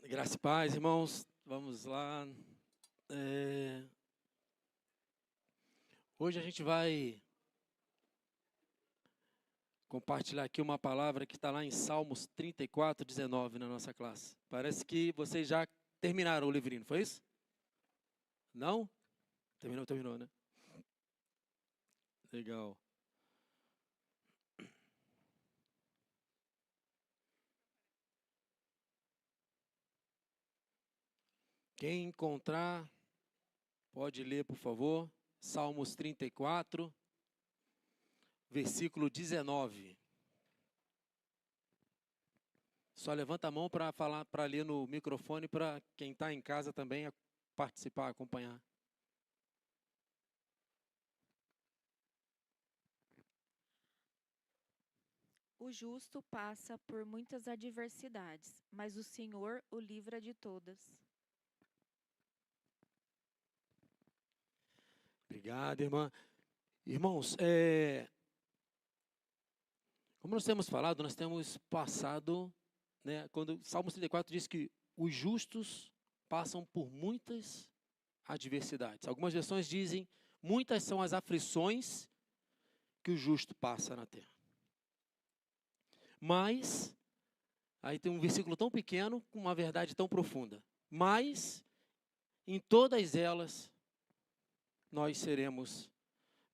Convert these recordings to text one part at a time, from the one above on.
Graça e paz, irmãos. Vamos lá. Hoje a gente vai compartilhar aqui uma palavra que está lá em Salmos 34, 19 na nossa classe. Parece que vocês já terminaram o livrinho, foi isso? Não? Terminou, né? Legal. Quem encontrar, pode ler, por favor. Salmos 34, versículo 19. Só levanta a mão para falar, para ler no microfone, para quem está em casa também participar, acompanhar. O justo passa por muitas adversidades, mas o Senhor o livra de todas. Obrigado, irmã. Irmãos, como nós temos falado, nós temos passado, né, quando Salmos 34 diz que os justos passam por muitas adversidades. Algumas versões dizem, muitas são as aflições que o justo passa na terra. Mas, aí tem um versículo tão pequeno, com uma verdade tão profunda. Mas, em todas elas, nós seremos,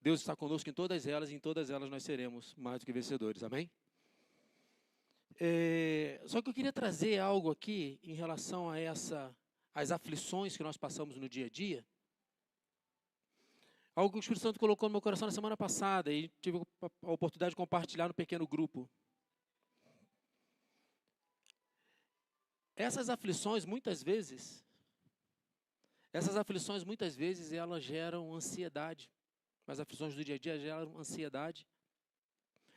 Deus está conosco em todas elas, e em todas elas nós seremos mais do que vencedores. Amém? Só que eu queria trazer algo aqui em relação a as aflições que nós passamos no dia a dia. Algo que o Espírito Santo colocou no meu coração na semana passada e tive a oportunidade de compartilhar no pequeno grupo. Essas aflições, muitas vezes, elas geram ansiedade. As aflições do dia a dia geram ansiedade.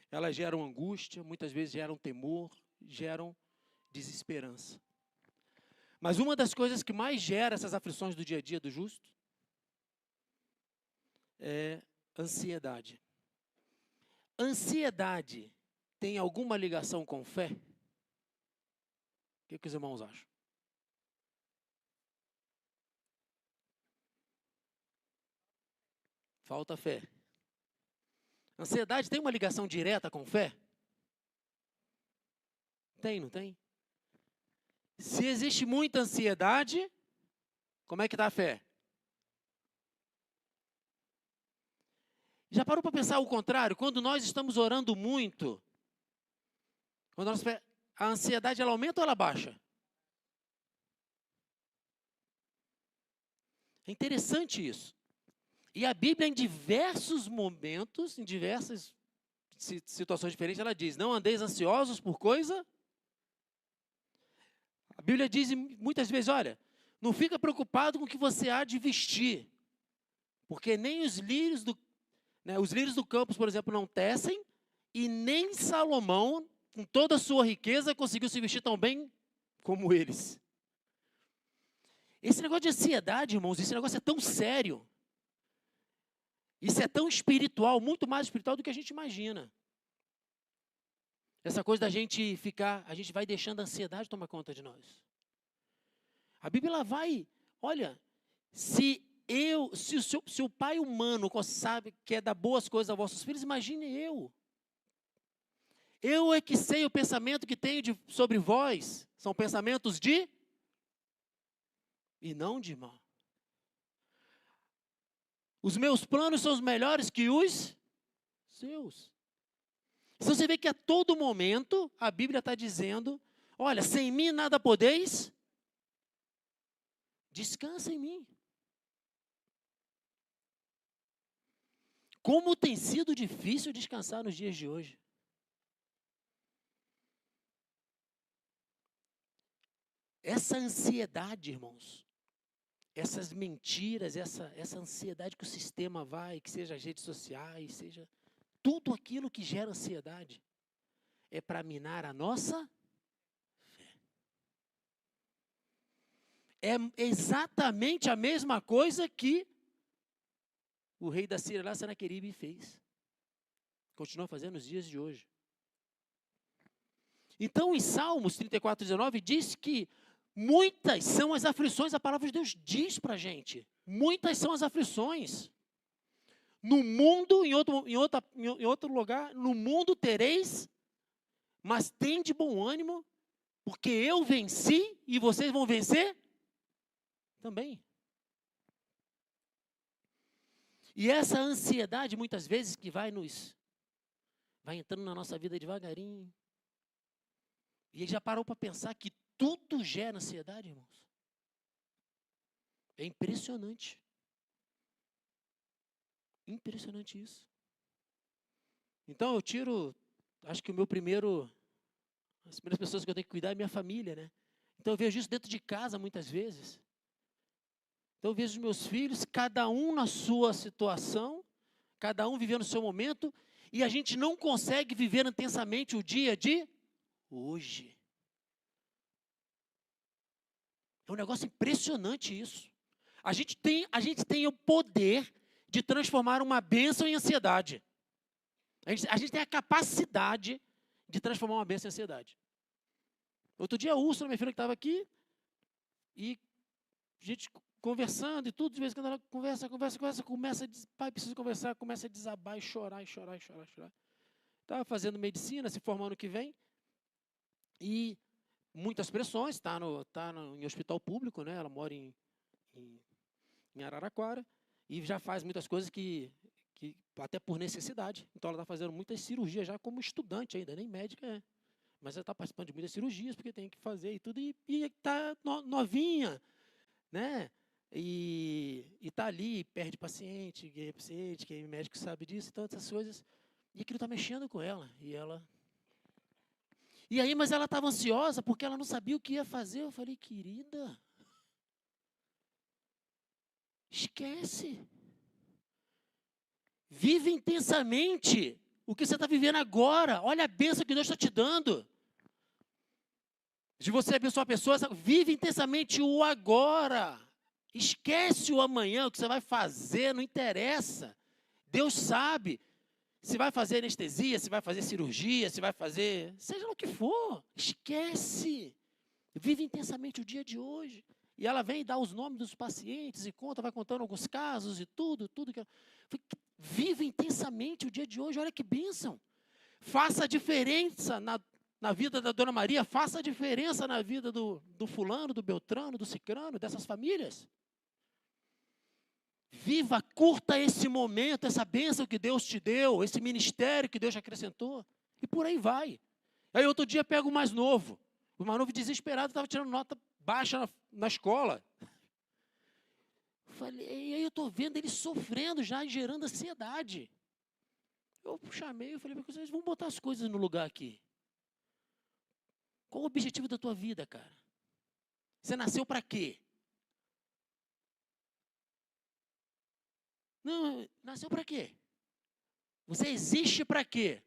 Elas geram angústia, muitas vezes geram temor, geram desesperança. Mas uma das coisas que mais gera essas aflições do dia a dia do justo é ansiedade. Ansiedade tem alguma ligação com fé? O que os irmãos acham? Falta fé. Ansiedade tem uma ligação direta com fé? Tem, não tem? Se existe muita ansiedade, como é que está a fé? Já parou para pensar o contrário? Quando nós estamos orando muito, a ansiedade ela aumenta ou ela baixa? É interessante isso. E a Bíblia, em diversos momentos, em diversas situações diferentes, ela diz, não andeis ansiosos por coisa. A Bíblia diz muitas vezes, olha, não fica preocupado com o que você há de vestir, porque nem os lírios do campo, por exemplo, não tecem, e nem Salomão, com toda a sua riqueza, conseguiu se vestir tão bem como eles. Esse negócio de ansiedade, irmãos, esse negócio é tão sério. Isso é tão espiritual, muito mais espiritual do que a gente imagina. Essa coisa da gente a gente vai deixando a ansiedade tomar conta de nós. A Bíblia ela vai, olha, se o pai humano sabe quer dar boas coisas aos vossos filhos, imagine eu. Eu é que sei o pensamento que tenho sobre vós, são pensamentos de e não de mal. Os meus planos são os melhores que os seus. Então você vê que a todo momento a Bíblia está dizendo, olha, sem mim nada podeis, descansa em mim. Como tem sido difícil descansar nos dias de hoje. Essa ansiedade, irmãos, essas mentiras, essa ansiedade que o sistema vai, que seja as redes sociais, seja tudo aquilo que gera ansiedade, é para minar a nossa fé. É exatamente a mesma coisa que o rei da Síria lá, Senaqueribe, fez. Continua fazendo nos dias de hoje. Então, em Salmos 34, 19, diz que Muitas são as aflições, a palavra de Deus diz para a gente. Muitas são as aflições. No mundo, em outro lugar, no mundo tereis, mas tende bom ânimo, porque eu venci e vocês vão vencer também. E essa ansiedade, muitas vezes, que vai entrando na nossa vida devagarinho. E ele já parou para pensar que tudo gera ansiedade, irmãos? É impressionante. Impressionante isso. Então acho que as primeiras pessoas que eu tenho que cuidar é minha família, né? Então eu vejo isso dentro de casa muitas vezes. Então eu vejo os meus filhos, cada um na sua situação, cada um vivendo o seu momento, e a gente não consegue viver intensamente o dia de hoje. É um negócio impressionante isso. A gente tem o poder de transformar uma bênção em ansiedade. A gente tem a capacidade de transformar uma bênção em ansiedade. Outro dia a Úrsula, minha filha que estava aqui, e a gente conversando e tudo, de vez em quando ela começa a dizer, pai, preciso conversar, começa a desabar e chorar. Estava fazendo medicina, se formando ano que vem, e muitas pressões, está em hospital público, né? Ela mora em Araraquara, e já faz muitas coisas que até por necessidade. Então ela está fazendo muitas cirurgias já como estudante ainda, nem médica é. Mas ela está participando de muitas cirurgias, porque tem que fazer e tudo, e está novinha, né? E está ali, perde paciente, ganha paciente, que médico sabe disso, então essas coisas. E aquilo está mexendo com ela. E aí, mas ela estava ansiosa porque ela não sabia o que ia fazer. Eu falei, querida, esquece. Vive intensamente o que você está vivendo agora. Olha a bênção que Deus está te dando. De você abençoar a pessoa, vive intensamente o agora. Esquece o amanhã, o que você vai fazer, não interessa. Deus sabe. Se vai fazer anestesia, se vai fazer cirurgia, se vai fazer, seja lá o que for, esquece. Vive intensamente o dia de hoje. E ela vem dar os nomes dos pacientes e vai contando alguns casos e tudo. Vive intensamente o dia de hoje, olha que bênção. Faça a diferença na vida da Dona Maria, faça a diferença na vida do fulano, do Beltrano, do Cicrano, dessas famílias. Viva, curta esse momento, essa bênção que Deus te deu, esse ministério que Deus te acrescentou. E por aí vai. Aí outro dia pega o mais novo. O mais novo desesperado estava tirando nota baixa na escola. E aí eu estou vendo ele sofrendo já, gerando ansiedade. Eu chamei e falei, vocês vão botar as coisas no lugar aqui. Qual o objetivo da tua vida, cara? Você nasceu para quê? Não, nasceu para quê? Você existe para quê?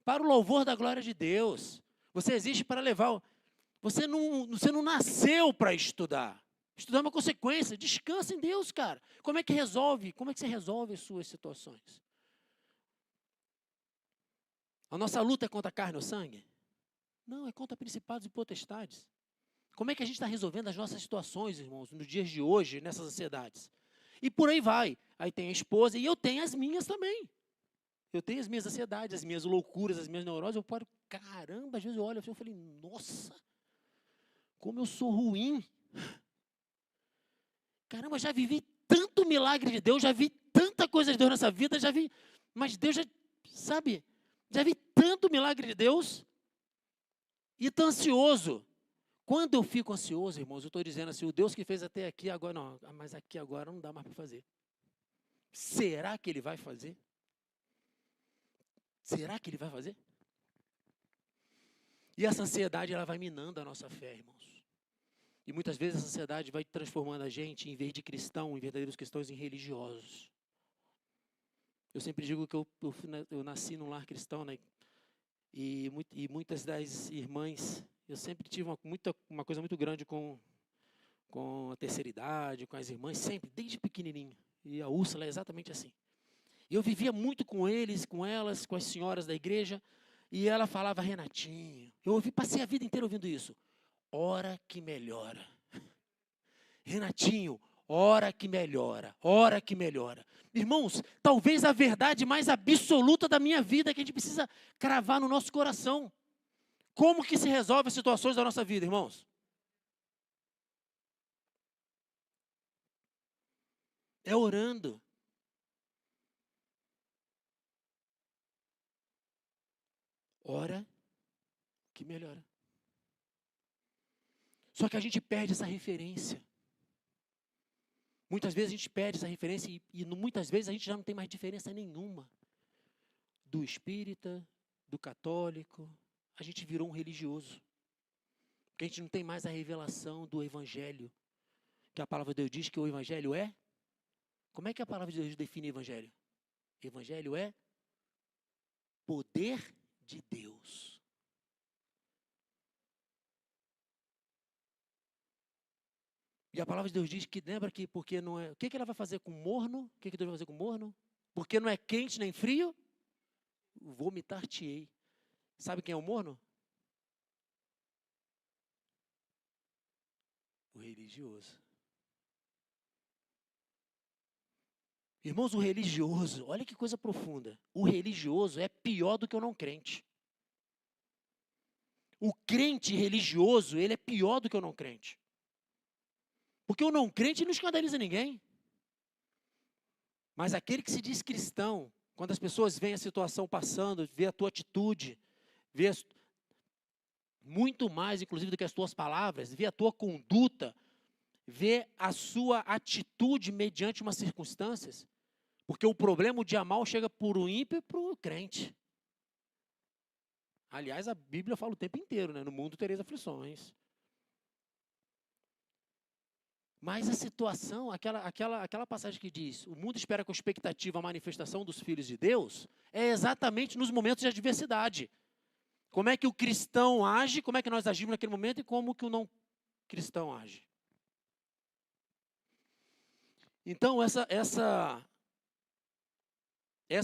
Para o louvor da glória de Deus. Você existe para levar. Você não nasceu para estudar. Estudar é uma consequência. Descansa em Deus, cara. Como é que você resolve as suas situações? A nossa luta é contra a carne ou sangue? Não, é contra principados e potestades. Como é que a gente está resolvendo as nossas situações, irmãos, nos dias de hoje, nessas ansiedades? E por aí vai. Aí tem a esposa e eu tenho as minhas também. Eu tenho as minhas ansiedades, as minhas loucuras, as minhas neuroses. Eu paro, caramba, às vezes eu olho assim, eu falei, nossa, como eu sou ruim. Caramba, já vivi tanto milagre de Deus, já vi tanta coisa de Deus nessa vida, mas Deus já vi tanto milagre de Deus e estou ansioso. Quando eu fico ansioso, irmãos, eu estou dizendo assim, o Deus que fez até aqui, agora não, mas aqui agora não dá mais para fazer. Será que Ele vai fazer? Será que Ele vai fazer? E essa ansiedade, ela vai minando a nossa fé, irmãos. E muitas vezes essa ansiedade vai transformando a gente, em vez de cristão, em verdadeiros cristãos, em religiosos. Eu sempre digo que eu nasci num lar cristão, né? E muitas das irmãs, eu sempre tive uma coisa muito grande com a terceira idade, com as irmãs, sempre, desde pequenininho. E a Úrsula é exatamente assim. E eu vivia muito com eles, com elas, com as senhoras da igreja, e ela falava, Renatinho, passei a vida inteira ouvindo isso. hora que melhora. Renatinho, hora que melhora, hora que melhora. Irmãos, talvez a verdade mais absoluta da minha vida que a gente precisa cravar no nosso coração. Como que se resolve as situações da nossa vida, irmãos? É orando. Hora que melhora. Só que a gente perde essa referência. Muitas vezes a gente perde essa referência e muitas vezes a gente já não tem mais diferença nenhuma do espírita, do católico. A gente virou um religioso. Porque a gente não tem mais a revelação do evangelho. Que a palavra de Deus diz que o evangelho é? Como é que a palavra de Deus define evangelho? Evangelho é poder de Deus. E a palavra de Deus diz que, lembra que porque não é... O que ela vai fazer com morno? O que Deus vai fazer com morno? Porque não é quente nem frio, vomitar-te-ei. Sabe quem é o morno? O religioso. Irmãos, o religioso, olha que coisa profunda. O religioso é pior do que o não crente. O crente religioso, ele é pior do que o não crente. Porque o não crente não escandaliza ninguém. Mas aquele que se diz cristão, quando as pessoas veem a situação passando, vê a tua atitude, vê muito mais, inclusive, do que as tuas palavras, vê a tua conduta, vê a sua atitude mediante umas circunstâncias. Porque o problema, o dia mal, chega por um ímpio e para o crente. Aliás, a Bíblia fala o tempo inteiro, né? No mundo tereis aflições. Mas a situação, aquela passagem que diz, o mundo espera com expectativa a manifestação dos filhos de Deus, é exatamente nos momentos de adversidade. Como é que o cristão age, como é que nós agimos naquele momento e como que o não cristão age. Então, essa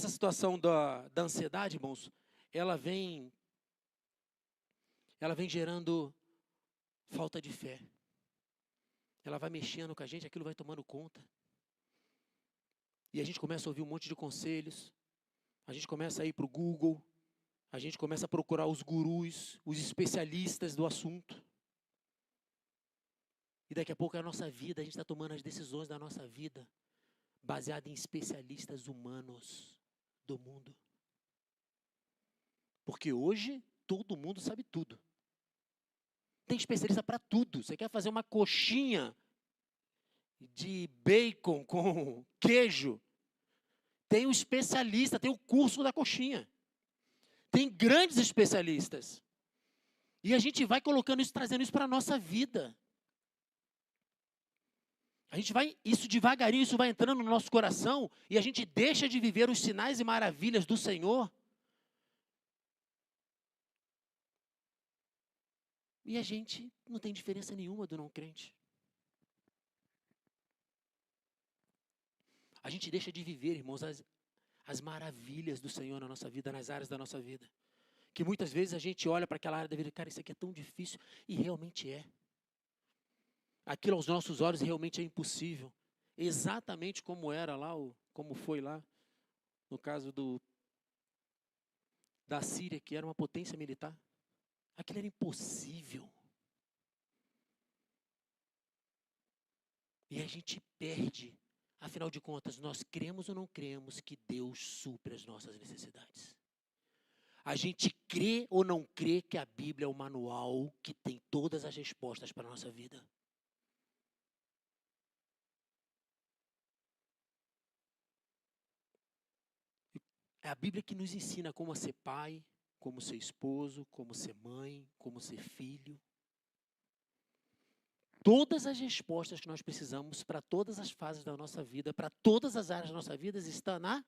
situação da ansiedade, irmãos, ela vem gerando falta de fé. Ela vai mexendo com a gente, aquilo vai tomando conta. E a gente começa a ouvir um monte de conselhos. A gente começa a ir para o Google. A gente começa a procurar os gurus, os especialistas do assunto. E daqui a pouco a nossa vida, a gente está tomando as decisões da nossa vida baseada em especialistas humanos do mundo. Porque hoje todo mundo sabe tudo. Tem especialista para tudo. Você quer fazer uma coxinha de bacon com queijo? Tem um especialista, tem o curso da coxinha. Tem grandes especialistas. E a gente vai colocando isso, trazendo isso para a nossa vida. A gente vai, isso devagarinho, isso vai entrando no nosso coração e a gente deixa de viver os sinais e maravilhas do Senhor. E a gente não tem diferença nenhuma do não crente. A gente deixa de viver, irmãos, as maravilhas do Senhor na nossa vida, nas áreas da nossa vida. Que muitas vezes a gente olha para aquela área da vida, cara, isso aqui é tão difícil, e realmente é. Aquilo aos nossos olhos realmente é impossível. Exatamente como era lá, como foi lá, no caso da Síria, que era uma potência militar. Aquilo era impossível. E a gente perde. Afinal de contas, nós cremos ou não cremos que Deus supre as nossas necessidades? A gente crê ou não crê que a Bíblia é o manual que tem todas as respostas para a nossa vida? É a Bíblia que nos ensina como ser pai, como ser esposo, como ser mãe, como ser filho. Todas as respostas que nós precisamos para todas as fases da nossa vida, para todas as áreas da nossa vida, está na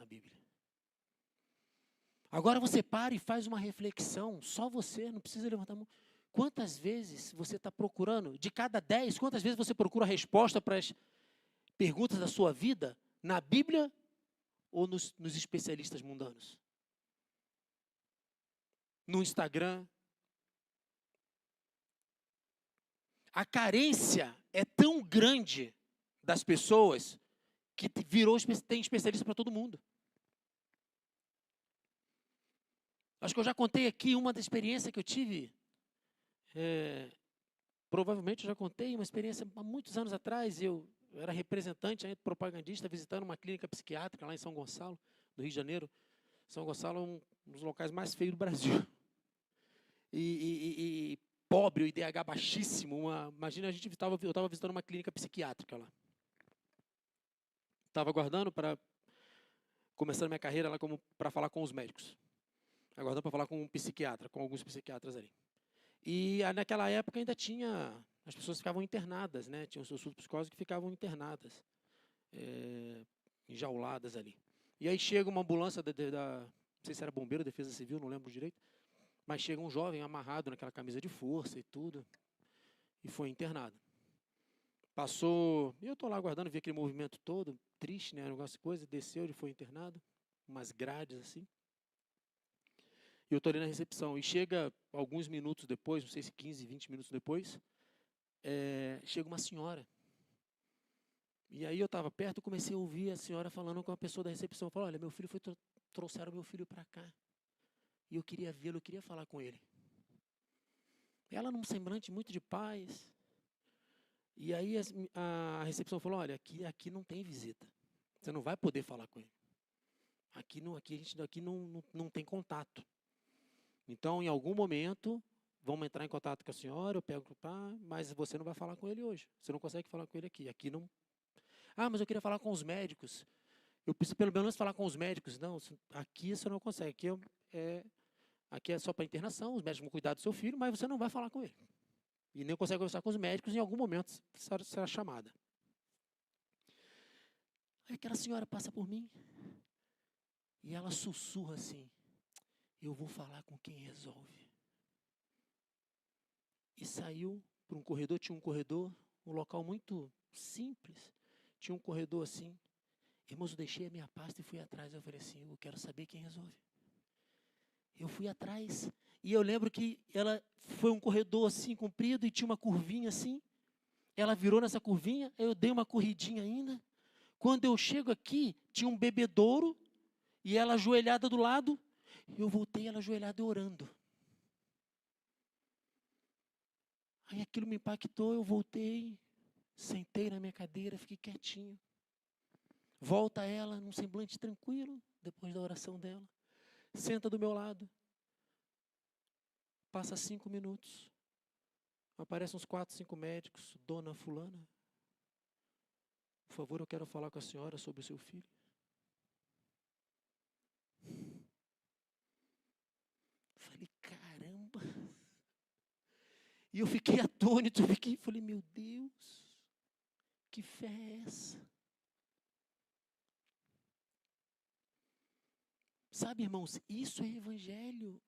Bíblia. Agora você para e faz uma reflexão, só você, não precisa levantar a mão. Quantas vezes você está procurando, de cada 10, quantas vezes você procura a resposta para as perguntas da sua vida na Bíblia ou nos especialistas mundanos? No Instagram, A carência é tão grande das pessoas que tem especialista para todo mundo. Acho que eu já contei aqui uma da experiência que eu tive. Provavelmente eu já contei uma experiência há muitos anos atrás. Eu era representante, propagandista, visitando uma clínica psiquiátrica lá em São Gonçalo, do Rio de Janeiro. São Gonçalo é um dos locais mais feios do Brasil. E pobre, o IDH baixíssimo. Imagina, eu estava visitando uma clínica psiquiátrica lá. Estava aguardando para começar minha carreira lá para falar com os médicos. Aguardando para falar com um psiquiatra, com alguns psiquiatras ali. E naquela época ainda tinha, as pessoas ficavam internadas, né? Tinham seus surtos psicóticos que ficavam internadas, enjauladas ali. E aí chega uma ambulância não sei se era bombeiro, defesa civil, não lembro direito, mas chega um jovem amarrado naquela camisa de força e tudo, e foi internado. Passou, e eu estou lá aguardando, vi aquele movimento todo, triste, né? Negócio de coisa, desceu, ele foi internado, umas grades assim. E eu estou ali na recepção. E chega alguns minutos depois, não sei se 15, 20 minutos depois, chega uma senhora. E aí eu estava perto e comecei a ouvir a senhora falando com a pessoa da recepção. Falou, olha, meu filho trouxeram meu filho para cá. E eu queria vê-lo, eu queria falar com ele. Ela num semblante muito de paz. E aí a recepção falou, olha, aqui não tem visita. Você não vai poder falar com ele. Aqui não tem contato. Então, em algum momento, vamos entrar em contato com a senhora, eu pego, mas você não vai falar com ele hoje. Você não consegue falar com ele aqui. Aqui não. Ah, mas eu queria falar com os médicos. Eu preciso pelo menos falar com os médicos. Não, aqui você não consegue. Aqui é só para internação, os médicos vão cuidar do seu filho, mas você não vai falar com ele. E nem consegue conversar com os médicos, em algum momento será chamada. Aí aquela senhora passa por mim e ela sussurra assim, eu vou falar com quem resolve. E saiu para um corredor, tinha um corredor, um local muito simples, tinha um corredor assim. Irmãos, eu deixei a minha pasta e fui atrás, eu falei assim, eu quero saber quem resolve. Eu fui atrás e eu lembro que ela foi um corredor assim, comprido, e tinha uma curvinha assim. Ela virou nessa curvinha, eu dei uma corridinha ainda. Quando eu chego aqui, tinha um bebedouro e ela ajoelhada do lado. Eu voltei, ela ajoelhada orando. Aí aquilo me impactou, eu voltei, sentei na minha cadeira, fiquei quietinho. Volta ela num semblante tranquilo, depois da oração dela. Senta do meu lado. Passa 5 minutos. Aparecem uns 4, 5 médicos. Dona fulana, por favor, eu quero falar com a senhora sobre o seu filho. Falei, caramba. E eu fiquei atônito, falei, meu Deus, que fé é essa? Sabe, irmãos, isso é evangelho.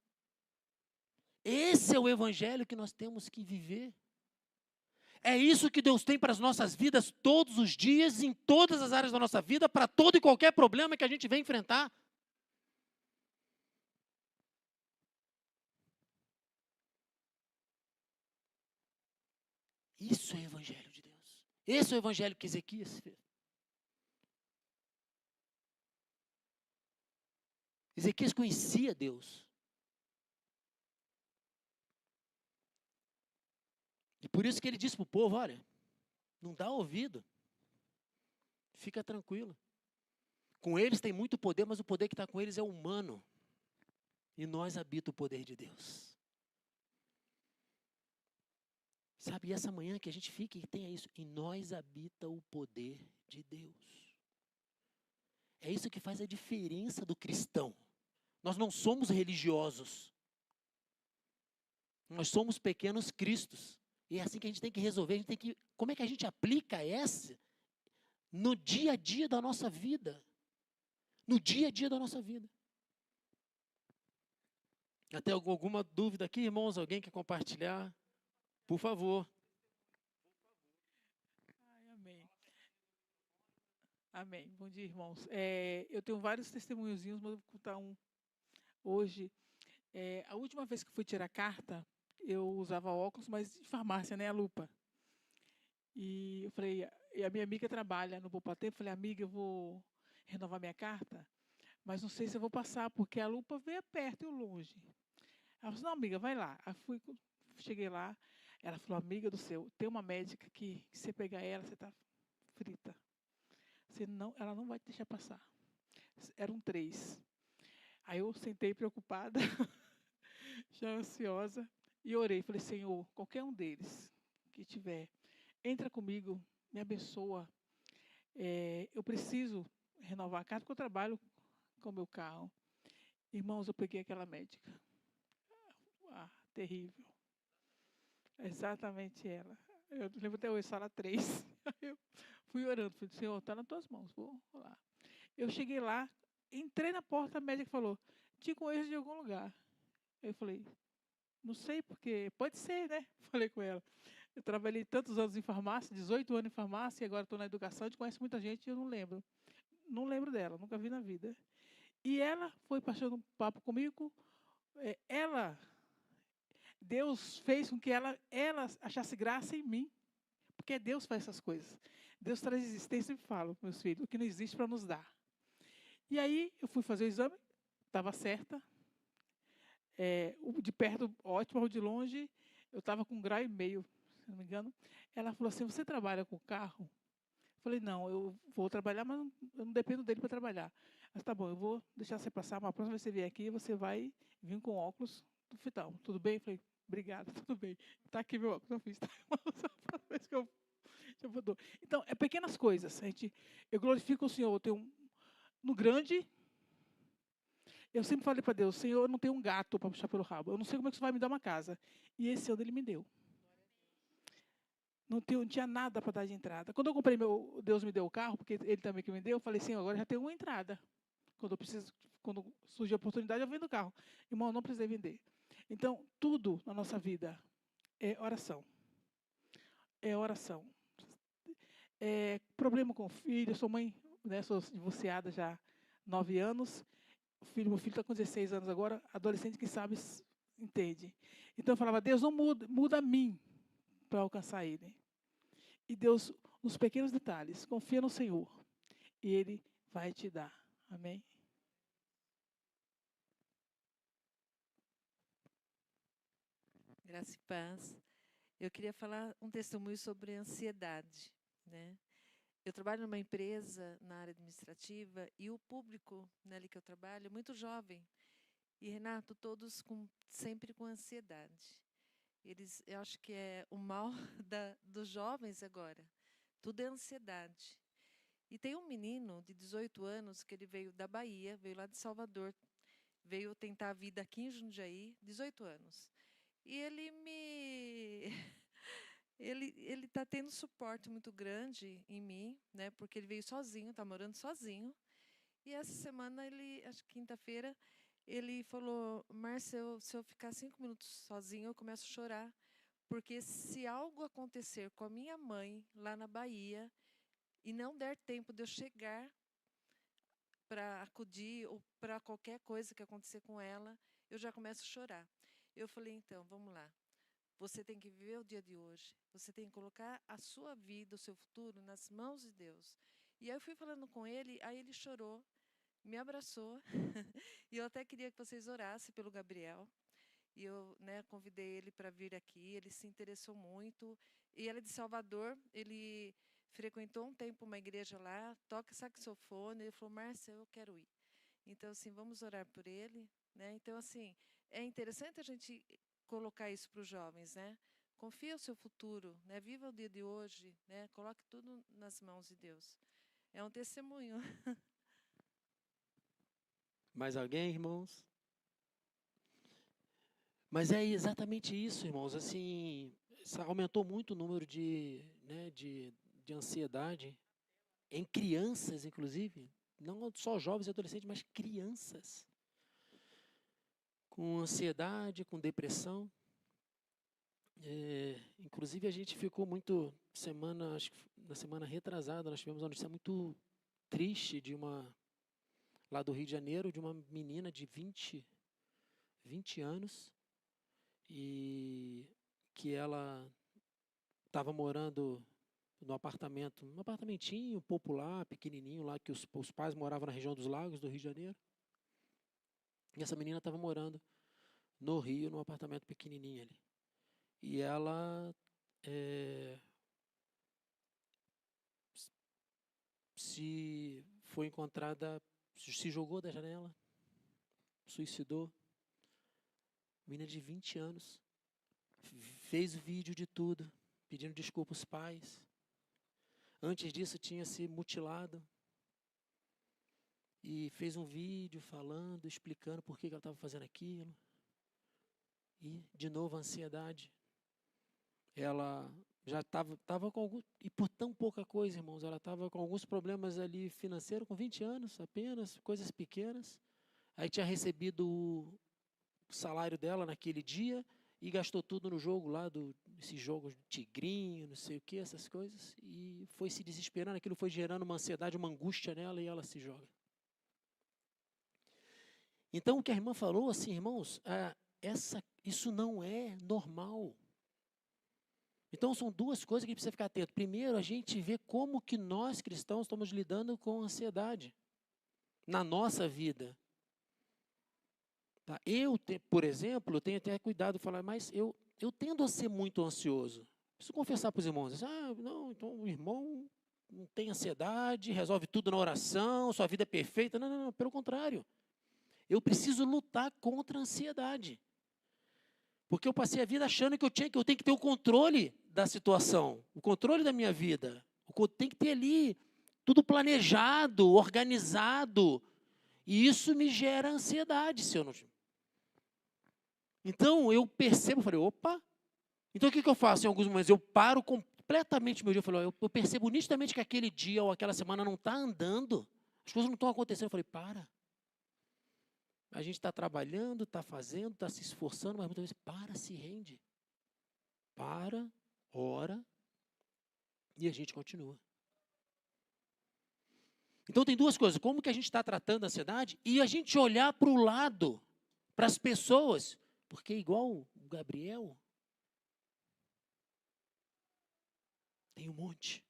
Esse é o evangelho que nós temos que viver. É isso que Deus tem para as nossas vidas todos os dias, em todas as áreas da nossa vida, para todo e qualquer problema que a gente vem enfrentar. Isso é o evangelho de Deus. Esse é o evangelho que Ezequias fez. Ezequias conhecia Deus. E por isso que ele disse para o povo, olha, não dá ouvido. Fica tranquilo. Com eles tem muito poder, mas o poder que está com eles é humano. E nós habita o poder de Deus. Sabe, e essa manhã que a gente fica e tenha isso. Em nós habita o poder de Deus. É isso que faz a diferença do cristão. Nós não somos religiosos. Nós somos pequenos cristos. E é assim que a gente tem que resolver. A gente tem que, como é que a gente aplica essa no dia a dia da nossa vida? No dia a dia da nossa vida. Até alguma dúvida aqui, irmãos? Alguém quer compartilhar? Por favor. Ai, amém. Amém. Bom dia, irmãos. Eu tenho vários testemunhozinhos, mas eu vou contar um hoje. A última vez que eu fui tirar carta, eu usava óculos, mas de farmácia, né? A lupa. E eu falei, e a minha amiga trabalha no Poupa Tempo, falei, amiga, eu vou renovar minha carta, mas não sei se eu vou passar, porque a lupa veio perto e eu longe. Ela falou, não, amiga, vai lá. Aí cheguei lá, ela falou, amiga do céu, tem uma médica que se você pegar ela, você está frita. Ela não vai te deixar passar. Eram 3. Aí eu sentei preocupada, já ansiosa, e orei. Falei, Senhor, qualquer um deles que tiver, entra comigo, me abençoa. Eu preciso renovar a carta, porque eu trabalho com o meu carro. Irmãos, eu peguei aquela médica. Terrível. Exatamente ela. Eu lembro até hoje, sala 3. Eu fui orando, falei, Senhor, está nas tuas mãos, vou lá. Eu cheguei lá, entrei na porta, a médica falou, te conheço de algum lugar. Eu falei, não sei, porque pode ser, né? Falei com ela. Eu trabalhei tantos anos em farmácia, 18 anos em farmácia, e agora estou na educação, a gente conhece muita gente e eu não lembro. Não lembro dela, nunca vi na vida. E ela foi passando um papo comigo, Deus fez com que ela achasse graça em mim, porque Deus faz essas coisas. Deus traz existência, eu sempre falo, meus filhos, o que não existe para nos dar. E aí eu fui fazer o exame, estava certa. O de perto, ótimo, o de longe, eu estava com 1,5 grau, se não me engano. Ela falou assim, você trabalha com carro? Eu falei, não, eu vou trabalhar, mas eu não dependo dele para trabalhar. Mas tá bom, eu vou deixar você passar, mas a próxima vez que você vier aqui, você vai vir com óculos do hospital. Tudo bem? Eu falei, obrigada, tudo bem. Está aqui meu óculos, eu fiz. Tá? A vez que eu vou dou. Então, é pequenas coisas. Eu glorifico o Senhor. No grande, eu sempre falei para Deus, Senhor, eu não tenho um gato para puxar pelo rabo. Eu não sei como é que você vai me dar uma casa. E esse ano Ele me deu. Não tinha nada para dar de entrada. Quando eu comprei Deus me deu o carro, porque Ele também que me deu, eu falei assim, agora já tenho uma entrada. Quando surge a oportunidade, eu vendo o carro. Irmão, eu não precisei vender. Então, tudo na nossa vida é oração. É oração. Problema com o filho, eu sou mãe, né, sou divorciada já há 9 anos. Meu filho está com 16 anos agora, adolescente que sabe, entende. Então eu falava, Deus, não muda a mim para alcançar Ele. E Deus, nos pequenos detalhes, confia no Senhor. E Ele vai te dar. Amém? Graça e paz. Eu queria falar um testemunho sobre ansiedade, né? Eu trabalho numa empresa na área administrativa e o público, né, ali que eu trabalho é muito jovem. E, Renato, todos sempre com ansiedade. Eu acho que é o mal dos jovens agora. Tudo é ansiedade. E tem um menino de 18 anos que ele veio da Bahia, veio lá de Salvador, veio tentar a vida aqui em Jundiaí, 18 anos. E ele está tendo suporte muito grande em mim, né? Porque ele veio sozinho, está morando sozinho. E essa semana acho que quinta-feira, ele falou: Márcia, se eu ficar 5 minutos sozinho, eu começo a chorar, porque se algo acontecer com a minha mãe lá na Bahia e não der tempo de eu chegar para acudir ou para qualquer coisa que acontecer com ela, eu já começo a chorar. Eu falei, então, vamos lá. Você tem que viver o dia de hoje. Você tem que colocar a sua vida, o seu futuro nas mãos de Deus. E aí eu fui falando com ele, aí ele chorou, me abraçou. E eu até queria que vocês orassem pelo Gabriel. E eu, né, convidei ele para vir aqui, ele se interessou muito. E ele é de Salvador, ele frequentou um tempo uma igreja lá, toca saxofone. Ele falou, Márcia, eu quero ir. Então, assim, vamos orar por ele, né? Então, assim, é interessante a gente colocar isso para os jovens, né? Confia o seu futuro, né? Viva o dia de hoje, né? Coloque tudo nas mãos de Deus. É um testemunho. Mais alguém, irmãos? Mas é exatamente isso, irmãos. Assim, aumentou muito o número de ansiedade em crianças, inclusive. Não só jovens e adolescentes, mas crianças. Com ansiedade, com depressão. Inclusive, a gente ficou muito acho que na semana retrasada, nós tivemos uma notícia muito triste lá do Rio de Janeiro, de uma menina de 20 anos, e que ela estava morando no apartamento, um apartamentinho popular, pequenininho lá, que os pais moravam na região dos Lagos, do Rio de Janeiro. E essa menina estava morando no Rio, num apartamento pequenininho ali. E ela se foi encontrada, se jogou da janela, suicidou. Menina de 20 anos, fez o vídeo de tudo, pedindo desculpa aos pais. Antes disso tinha se mutilado. E fez um vídeo falando, explicando por que ela estava fazendo aquilo. E, de novo, a ansiedade. Ela já estava com algum... E por tão pouca coisa, irmãos, ela estava com alguns problemas ali financeiros, com 20 anos apenas, coisas pequenas. Aí tinha recebido o salário dela naquele dia e gastou tudo no jogo lá, esses jogos de tigrinho, não sei o que, essas coisas. E foi se desesperando, aquilo foi gerando uma ansiedade, uma angústia nela e ela se joga. Então, o que a irmã falou, assim, irmãos, isso não é normal. Então, são duas coisas que a gente precisa ficar atento. Primeiro, a gente vê como que nós, cristãos, estamos lidando com ansiedade na nossa vida. Tá? Por exemplo, tenho até cuidado de falar, mas eu tendo a ser muito ansioso. Preciso confessar para os irmãos. Não, então o irmão não tem ansiedade, resolve tudo na oração, sua vida é perfeita. Não, pelo contrário. Eu preciso lutar contra a ansiedade. Porque eu passei a vida achando que eu tenho que ter o controle da situação, o controle da minha vida. Tem que ter ali tudo planejado, organizado. E isso me gera ansiedade, se eu não... Então, eu percebo, falei, opa. Então, o que eu faço em alguns momentos? Eu paro completamente meu dia. Eu falei, eu percebo nitidamente que aquele dia ou aquela semana não está andando. As coisas não estão acontecendo. Eu falei, para. A gente está trabalhando, está fazendo, está se esforçando, mas muitas vezes se rende. Para, ora, e a gente continua. Então tem duas coisas, como que a gente está tratando a ansiedade e a gente olhar para o lado, para as pessoas, porque igual o Gabriel, tem um monte.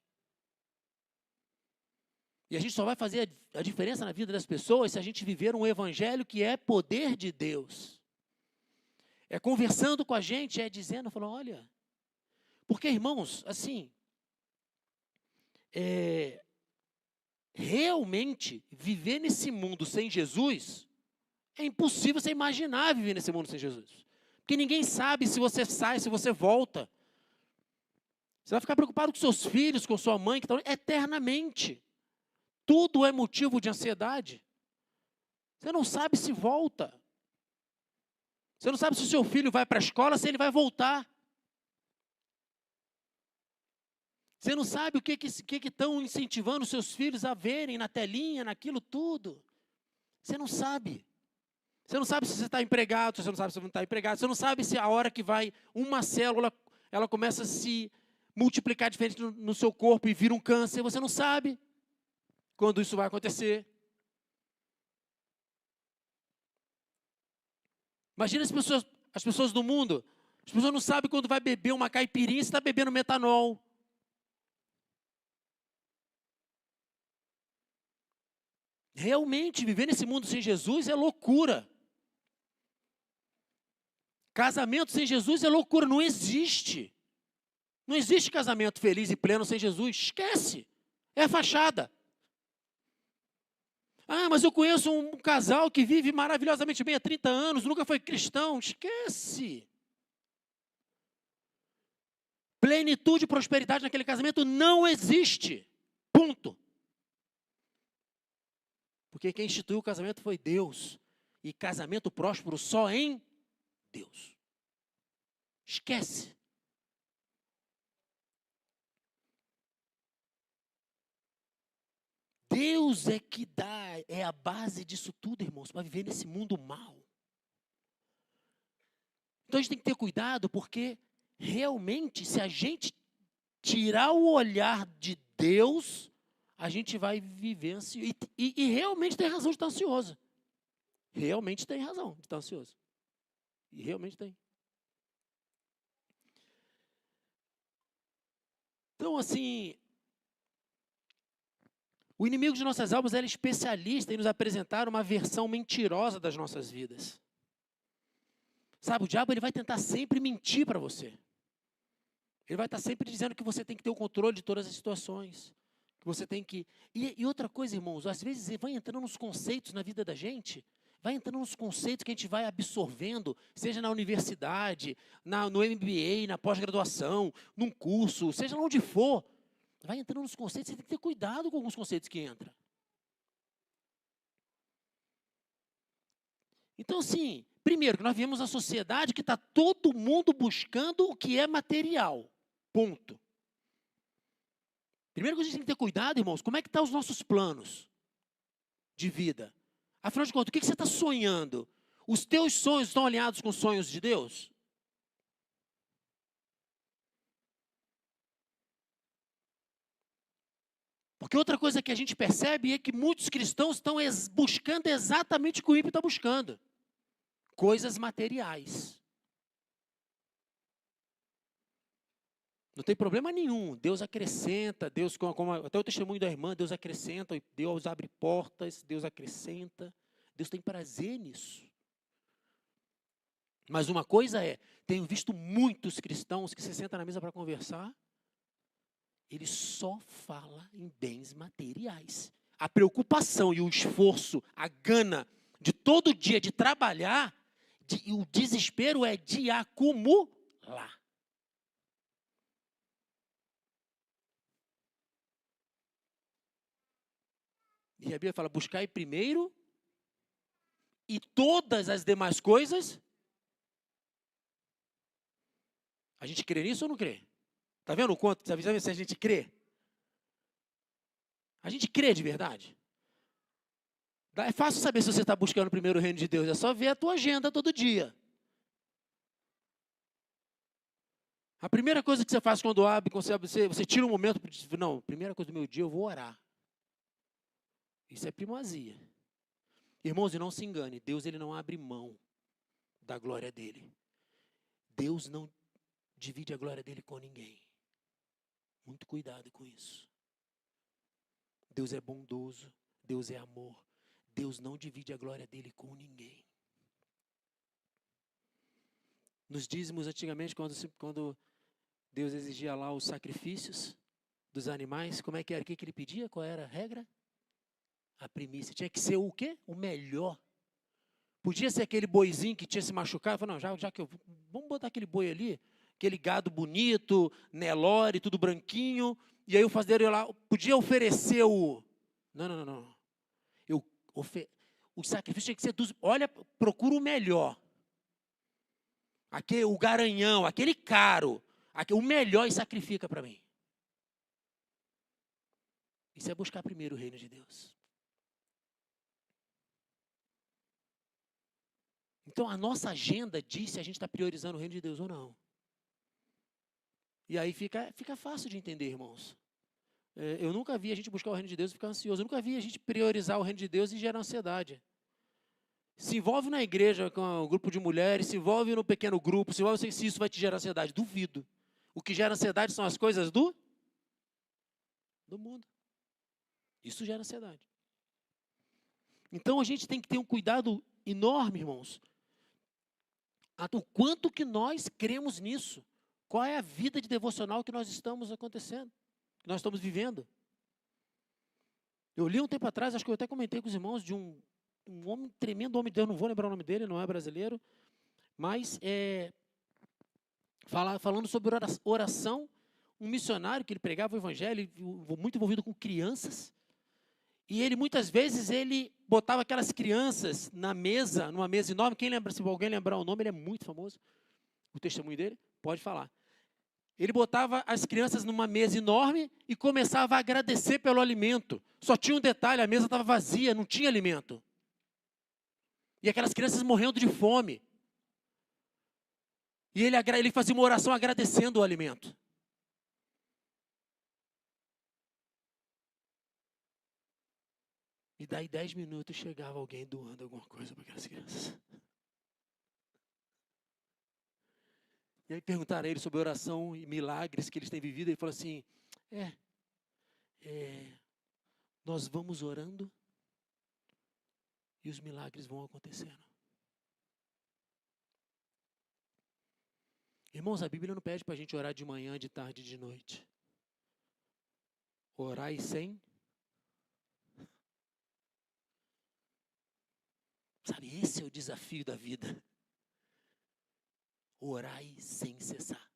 E a gente só vai fazer a diferença na vida das pessoas se a gente viver um evangelho que é poder de Deus. É conversando com a gente, é dizendo, falando, olha, porque, irmãos, assim, realmente viver nesse mundo sem Jesus, é impossível você imaginar viver nesse mundo sem Jesus. Porque ninguém sabe se você sai, se você volta. Você vai ficar preocupado com seus filhos, com sua mãe, que estão eternamente. Tudo é motivo de ansiedade. Você não sabe se volta. Você não sabe se o seu filho vai para a escola, se ele vai voltar. Você não sabe o que estão incentivando os seus filhos a verem na telinha, naquilo tudo. Você não sabe. Você não sabe se você está empregado, você não sabe se você não está empregado. Você não sabe se a hora que vai uma célula, ela começa a se multiplicar diferente no seu corpo e vira um câncer. Você não sabe quando isso vai acontecer. Imagina as pessoas do mundo. As pessoas não sabem quando vai beber uma caipirinha se está bebendo metanol. Realmente, viver nesse mundo sem Jesus é loucura. Casamento sem Jesus é loucura, não existe. Não existe casamento feliz e pleno sem Jesus. Esquece. É fachada. Mas eu conheço um casal que vive maravilhosamente bem há 30 anos, nunca foi cristão. Esquece. Plenitude e prosperidade naquele casamento não existe. Ponto. Porque quem instituiu o casamento foi Deus. E casamento próspero só em Deus. Esquece. Deus é que dá, é a base disso tudo, irmãos, para viver nesse mundo mal. Então a gente tem que ter cuidado, porque realmente, se a gente tirar o olhar de Deus, a gente vai viver ansioso. E realmente tem razão de estar ansioso. Realmente tem razão de estar ansioso. E realmente tem. Então, assim, o inimigo de nossas almas é especialista em nos apresentar uma versão mentirosa das nossas vidas. Sabe, o diabo ele vai tentar sempre mentir para você. Ele vai estar sempre dizendo que você tem que ter o controle de todas as situações. Que você tem que... E outra coisa, irmãos, às vezes vai entrando nos conceitos na vida da gente, vai entrando nos conceitos que a gente vai absorvendo, seja na universidade, no MBA, na pós-graduação, num curso, seja lá onde for. Vai entrando nos conceitos, você tem que ter cuidado com alguns conceitos que entram. Então, assim, primeiro, que nós vivemos uma sociedade que está todo mundo buscando o que é material. Ponto. Primeiro que a gente tem que ter cuidado, irmãos, como é que estão os nossos planos de vida? Afinal de contas, o que você está sonhando? Os teus sonhos estão alinhados com os sonhos de Deus? Porque outra coisa que a gente percebe é que muitos cristãos estão buscando exatamente o que o ímpio está buscando. Coisas materiais. Não tem problema nenhum. Deus acrescenta, Deus, como até o testemunho da irmã, Deus acrescenta, Deus abre portas, Deus acrescenta. Deus tem prazer nisso. Mas uma coisa é, tenho visto muitos cristãos que se sentam na mesa para conversar, ele só fala em bens materiais. A preocupação e o esforço, a gana de todo dia de trabalhar, e o desespero é de acumular. E a Bíblia fala, buscai primeiro e todas as demais coisas. A gente crê nisso ou não crê? Está vendo o quanto? Está vendo se a gente crê? A gente crê de verdade? É fácil saber se você está buscando primeiro o reino de Deus. É só ver a tua agenda todo dia. A primeira coisa que você faz quando abre, você tira um momento para dizer, não, primeira coisa do meu dia eu vou orar. Isso é primazia. Irmãos, e não se engane, Deus ele não abre mão da glória dele. Deus não divide a glória dele com ninguém. Muito cuidado com isso. Deus é bondoso, Deus é amor. Deus não divide a glória dele com ninguém. Nos dízimos, antigamente, quando Deus exigia lá os sacrifícios dos animais, como é que era? O que ele pedia? Qual era a regra? A primícia. Tinha que ser o quê? O melhor. Podia ser aquele boizinho que tinha se machucado. Falei, não, já que vamos botar aquele boi ali, aquele gado bonito, Nelore, tudo branquinho, e aí o fazendeiro ia lá, podia oferecer o... Não. O sacrifício tinha que ser dos... Olha, procura o melhor. O garanhão, aquele caro, o melhor e sacrifica para mim. Isso é buscar primeiro o reino de Deus. Então, a nossa agenda diz se a gente está priorizando o reino de Deus ou não. E aí fica fácil de entender, irmãos. Eu nunca vi a gente buscar o reino de Deus e ficar ansioso. Eu nunca vi a gente priorizar o reino de Deus e gerar ansiedade. Se envolve na igreja com um grupo de mulheres, se envolve no pequeno grupo, se envolve se isso vai te gerar ansiedade. Duvido. O que gera ansiedade são as coisas do mundo. Isso gera ansiedade. Então, a gente tem que ter um cuidado enorme, irmãos. O quanto que nós cremos nisso. Qual é a vida de devocional que nós estamos acontecendo, que nós estamos vivendo. Eu li um tempo atrás, acho que eu até comentei com os irmãos, de um homem, tremendo homem de Deus, não vou lembrar o nome dele, não é brasileiro, mas falando sobre oração, um missionário que ele pregava o evangelho, muito envolvido com crianças, e ele muitas vezes ele botava aquelas crianças numa mesa enorme. Quem lembra, se alguém lembrar o nome, ele é muito famoso, o testemunho dele, pode falar. Ele botava as crianças numa mesa enorme e começava a agradecer pelo alimento. Só tinha um detalhe, a mesa estava vazia, não tinha alimento. E aquelas crianças morrendo de fome. E ele fazia uma oração agradecendo o alimento. E daí 10 minutos chegava alguém doando alguma coisa para aquelas crianças. E aí perguntaram a ele sobre oração e milagres que eles têm vivido. Ele falou assim, Nós vamos orando e os milagres vão acontecendo. Irmãos, a Bíblia não pede para a gente orar de manhã, de tarde e de noite. Orai sem. Sabe, esse é o desafio da vida. Orai sem cessar.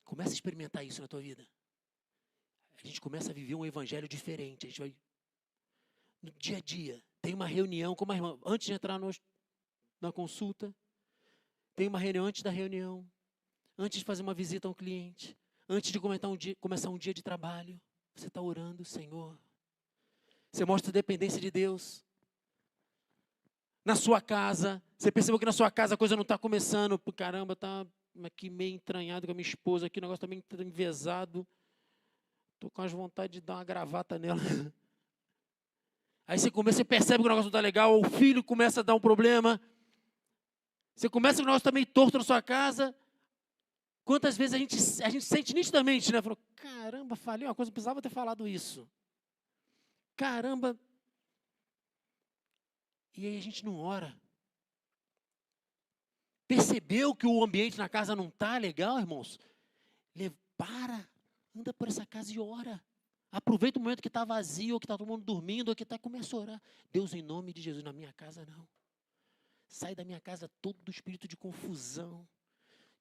Começa a experimentar isso na tua vida. A gente começa a viver um evangelho diferente. A gente vai, no dia a dia, tem uma reunião, como a irmã, antes de entrar na consulta, tem uma reunião antes da reunião, antes de fazer uma visita a um cliente, antes de começar um dia de trabalho. Você está orando, Senhor. Você mostra a dependência de Deus. Na sua casa, você percebeu que na sua casa a coisa não está começando, caramba, está aqui meio entranhado com a minha esposa, aqui o negócio está meio envezado. Estou com as vontade de dar uma gravata nela. Aí você percebe que o negócio não está legal, o filho começa a dar um problema. Você começa que o negócio está meio torto na sua casa. Quantas vezes a gente sente nitidamente, né? Falou, caramba, falei uma coisa, precisava ter falado isso. Caramba. E aí a gente não ora. Percebeu que o ambiente na casa não está legal, irmãos? Anda por essa casa e ora. Aproveita o momento que está vazio, ou que está todo mundo dormindo, ou que começa a orar. Deus, em nome de Jesus, na minha casa não. Sai da minha casa todo o espírito de confusão,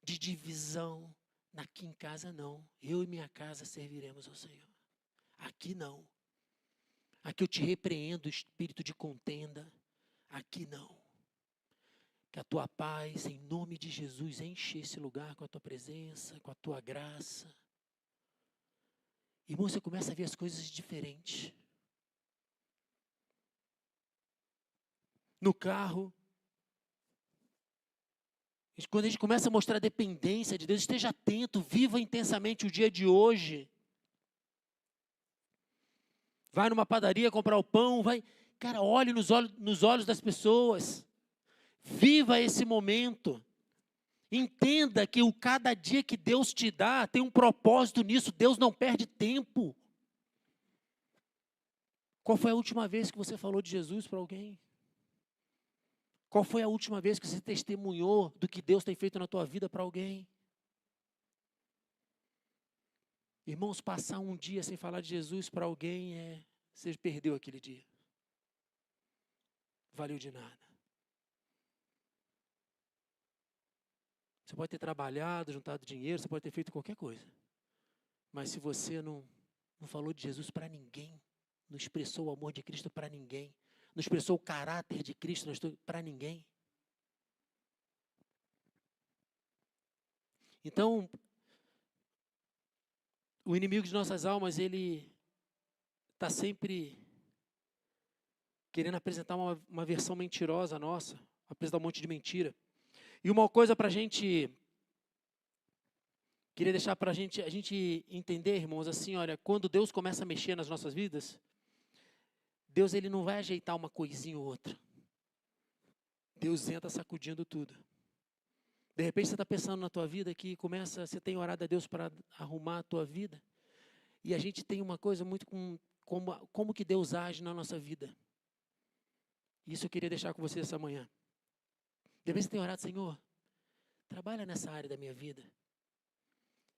de divisão. Aqui em casa não. Eu e minha casa serviremos ao Senhor. Aqui não. Aqui eu te repreendo o espírito de contenda. Aqui não. Que a tua paz, em nome de Jesus, enche esse lugar com a tua presença, com a tua graça. Irmão, você começa a ver as coisas diferentes. No carro, quando a gente começa a mostrar a dependência de Deus, esteja atento, viva intensamente o dia de hoje. Vai numa padaria comprar o pão, cara, olhe nos olhos das pessoas. Viva esse momento. Entenda que cada dia que Deus te dá, tem um propósito nisso. Deus não perde tempo. Qual foi a última vez que você falou de Jesus para alguém? Qual foi a última vez que você testemunhou do que Deus tem feito na tua vida para alguém? Irmãos, passar um dia sem falar de Jesus para alguém você perdeu aquele dia. Valeu de nada. Você pode ter trabalhado, juntado dinheiro, você pode ter feito qualquer coisa. Mas se você não falou de Jesus para ninguém, não expressou o amor de Cristo para ninguém, não expressou o caráter de Cristo para ninguém. Então, o inimigo de nossas almas, ele está sempre querendo apresentar uma versão mentirosa nossa, apresentar um monte de mentira. E uma coisa para a gente, queria deixar para a gente entender, irmãos, assim, olha, quando Deus começa a mexer nas nossas vidas, Deus ele não vai ajeitar uma coisinha ou outra. Deus entra sacudindo tudo. De repente você está pensando na tua vida que você tem orado a Deus para arrumar a tua vida. E a gente tem uma coisa muito como que Deus age na nossa vida. Isso eu queria deixar com você essa manhã. De repente você tem orado, Senhor, trabalha nessa área da minha vida.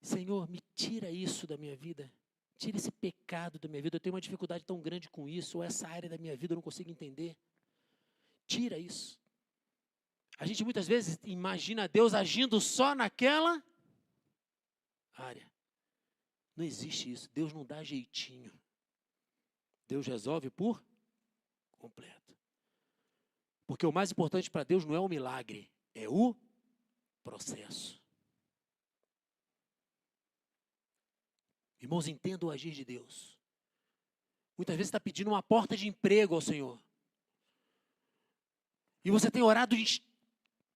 Senhor, me tira isso da minha vida. Tira esse pecado da minha vida. Eu tenho uma dificuldade tão grande com isso. Ou essa área da minha vida eu não consigo entender. Tira isso. A gente muitas vezes imagina Deus agindo só naquela área. Não existe isso. Deus não dá jeitinho. Deus resolve por completo. Porque o mais importante para Deus não é o milagre, é o processo. Irmãos, entendam o agir de Deus. Muitas vezes você está pedindo uma porta de emprego ao Senhor. E você tem orado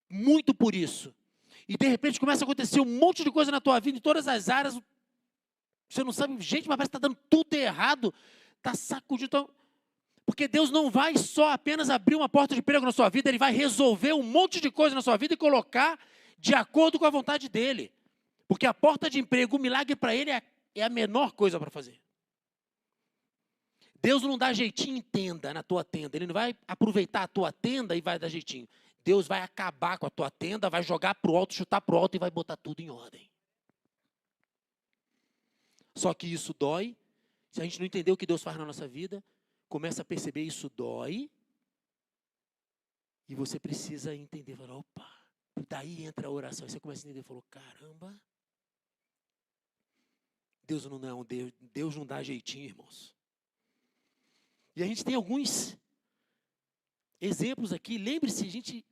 muito por isso. E de repente começa a acontecer um monte de coisa na tua vida, em todas as áreas. Você não sabe, gente, mas parece que está dando tudo errado. Está sacudindo. Porque Deus não vai só apenas abrir uma porta de emprego na sua vida, Ele vai resolver um monte de coisa na sua vida e colocar de acordo com a vontade dEle. Porque a porta de emprego, o milagre para ele é a menor coisa para fazer. Deus não dá jeitinho em tenda, na tua tenda. Ele não vai aproveitar a tua tenda e vai dar jeitinho. Deus vai acabar com a tua tenda, vai jogar para o alto, chutar para o alto e vai botar tudo em ordem. Só que isso dói. Se a gente não entender o que Deus faz na nossa vida, começa a perceber isso dói. E você precisa entender, falar, opa, daí entra a oração. Aí você começa a entender, falou, caramba, Deus não é um Deus, Deus não dá jeitinho, irmãos. E a gente tem alguns exemplos aqui. Lembre-se,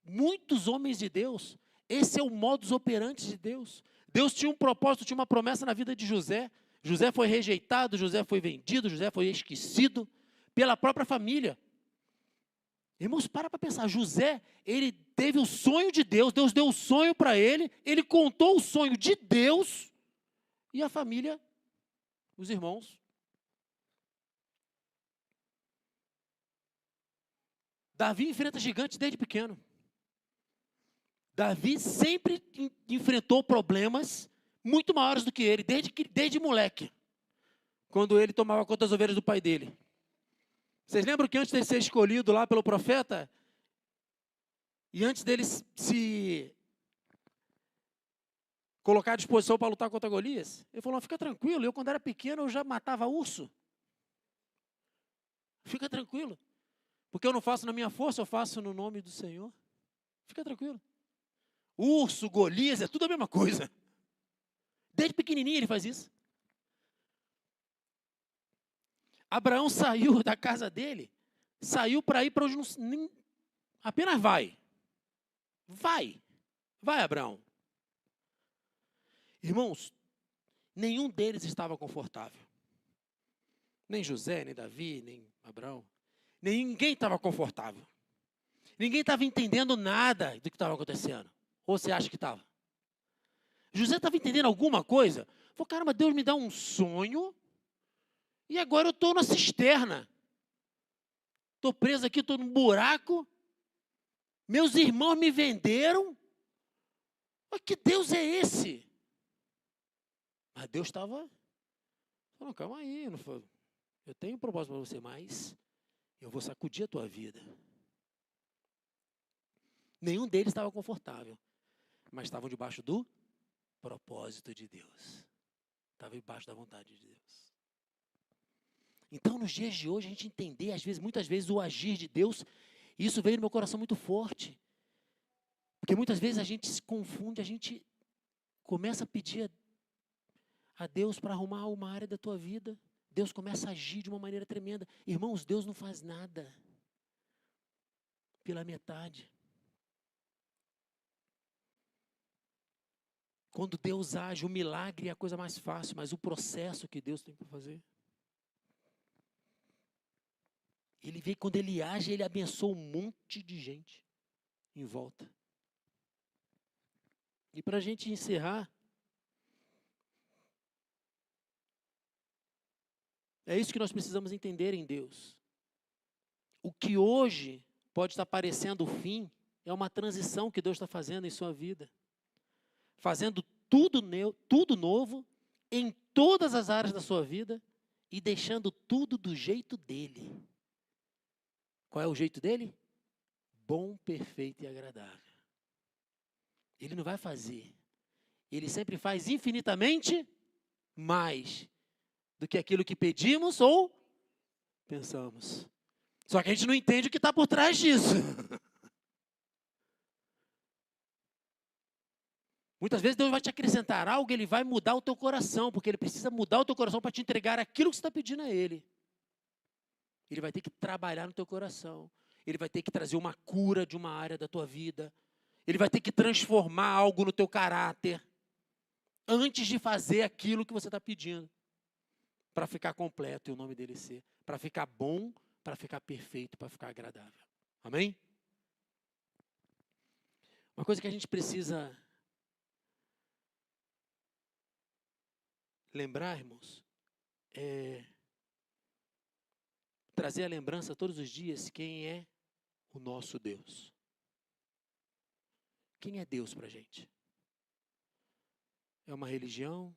muitos homens de Deus, esse é o modus operandi de Deus. Deus tinha um propósito, tinha uma promessa na vida de José. José foi rejeitado, José foi vendido, José foi esquecido pela própria família. Irmãos, para pensar. José, ele teve o sonho de Deus, Deus deu o sonho para ele contou o sonho de Deus e a família, os irmãos. Davi enfrenta gigantes desde pequeno. Davi sempre enfrentou problemas muito maiores do que ele, desde moleque, quando ele tomava conta das ovelhas do pai dele. Vocês lembram que antes de ser escolhido lá pelo profeta, e antes dele se colocar à disposição para lutar contra Golias, ele falou, fica tranquilo, eu quando era pequeno eu já matava urso. Fica tranquilo, porque eu não faço na minha força, eu faço no nome do Senhor. Fica tranquilo. Urso, Golias, é tudo a mesma coisa. Desde pequenininho ele faz isso. Abraão saiu da casa dele, saiu para ir para onde não, apenas vai. Vai, Abraão. Irmãos, nenhum deles estava confortável. Nem José, nem Davi, nem Abraão. Ninguém estava confortável. Ninguém estava entendendo nada do que estava acontecendo. Ou você acha que estava? José estava entendendo alguma coisa? Falou, caramba, Deus me dá um sonho e agora eu estou na cisterna. Estou preso aqui, estou num buraco. Meus irmãos me venderam. Mas que Deus é esse? Mas Deus estava... Falou, calma aí, eu tenho um propósito para você, mas eu vou sacudir a tua vida. Nenhum deles estava confortável, mas estavam debaixo do propósito de Deus. Estavam debaixo da vontade de Deus. Então, nos dias de hoje, a gente entender, muitas vezes, o agir de Deus, isso veio no meu coração muito forte. Porque muitas vezes a gente se confunde, a gente começa a pedir a Deus para arrumar uma área da tua vida. Deus começa a agir de uma maneira tremenda. Irmãos, Deus não faz nada pela metade. Quando Deus age, o milagre é a coisa mais fácil, mas o processo que Deus tem para fazer. Ele vê que quando ele age, ele abençoa um monte de gente em volta. E para a gente encerrar, é isso que nós precisamos entender em Deus. O que hoje pode estar parecendo o fim, é uma transição que Deus está fazendo em sua vida. Fazendo tudo novo, em todas as áreas da sua vida, e deixando tudo do jeito dele. Qual é o jeito dele? Bom, perfeito e agradável. Ele não vai fazer. Ele sempre faz infinitamente mais do que aquilo que pedimos ou pensamos. Só que a gente não entende o que está por trás disso. Muitas vezes Deus vai te acrescentar algo, Ele vai mudar o teu coração, porque Ele precisa mudar o teu coração para te entregar aquilo que você está pedindo a Ele. Ele vai ter que trabalhar no teu coração. Ele vai ter que trazer uma cura de uma área da tua vida. Ele vai ter que transformar algo no teu caráter antes de fazer aquilo que você está pedindo. Para ficar completo e o nome dele ser. Para ficar bom, para ficar perfeito, para ficar agradável. Amém? Uma coisa que a gente precisa lembrar, irmãos, é trazer a lembrança todos os dias quem é o nosso Deus. Quem é Deus para a gente? É uma religião?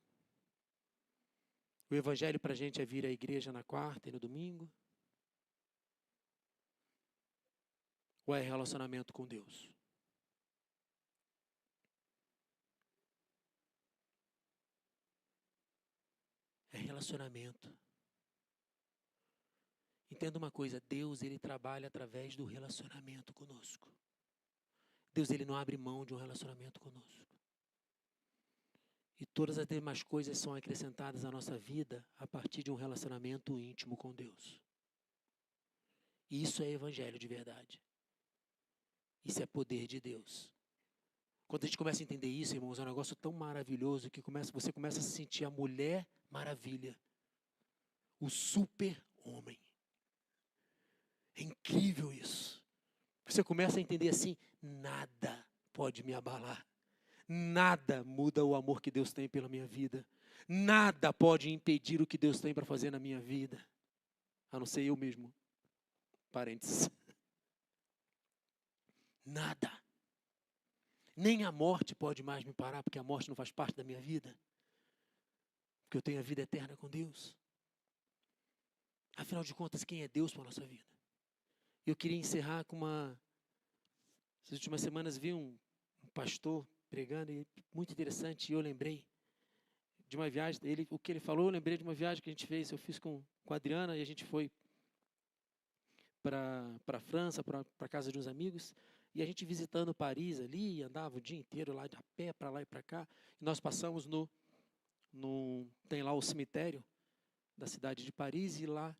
O evangelho para a gente é vir à igreja na quarta e no domingo? Ou é relacionamento com Deus? É relacionamento. Entenda uma coisa, Deus, ele trabalha através do relacionamento conosco. Deus, ele não abre mão de um relacionamento conosco. E todas as demais coisas são acrescentadas à nossa vida a partir de um relacionamento íntimo com Deus. E isso é evangelho de verdade. Isso é poder de Deus. Quando a gente começa a entender isso, irmãos, é um negócio tão maravilhoso que você começa a se sentir a mulher maravilha. O super-homem. É incrível isso. Você começa a entender assim, nada pode me abalar. Nada muda o amor que Deus tem pela minha vida. Nada pode impedir o que Deus tem para fazer na minha vida. A não ser eu mesmo. Parênteses. Nada. Nem a morte pode mais me parar, porque a morte não faz parte da minha vida. Porque eu tenho a vida eterna com Deus. Afinal de contas, quem é Deus para a nossa vida? Eu queria encerrar com Essas últimas semanas vi um pastor pregando, e muito interessante, e eu lembrei de uma viagem, o que ele falou, eu lembrei de uma viagem que a gente fez, eu fiz com a Adriana, e a gente foi para a França, para a casa de uns amigos, e a gente visitando Paris ali, andava o dia inteiro lá de a pé, para lá e para cá, e nós passamos tem lá o cemitério da cidade de Paris, e lá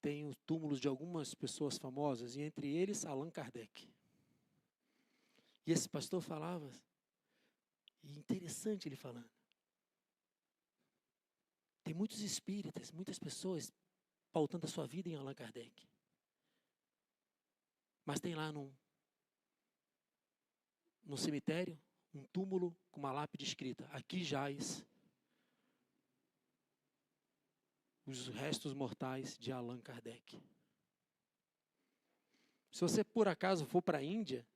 tem os túmulos de algumas pessoas famosas, e entre eles Allan Kardec. E esse pastor falava, e interessante ele falando, tem muitos espíritas, muitas pessoas pautando a sua vida em Allan Kardec. Mas tem lá num cemitério, um túmulo com uma lápide escrita, aqui jaz os restos mortais de Allan Kardec. Se você por acaso for para a Índia,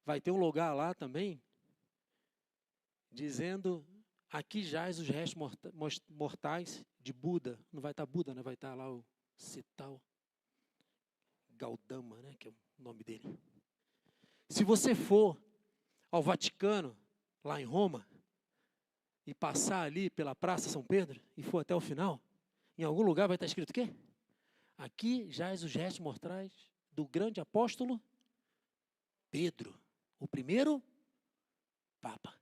vai ter um lugar lá também, dizendo, aqui jaz os restos mortais de Buda. Não vai estar Buda, né? Vai estar lá o Cital Gaudama, né? Que é o nome dele. Se você for ao Vaticano, lá em Roma, e passar ali pela Praça São Pedro, e for até o final, em algum lugar vai estar escrito o quê? Aqui jaz os restos mortais do grande apóstolo Pedro, o primeiro Papa.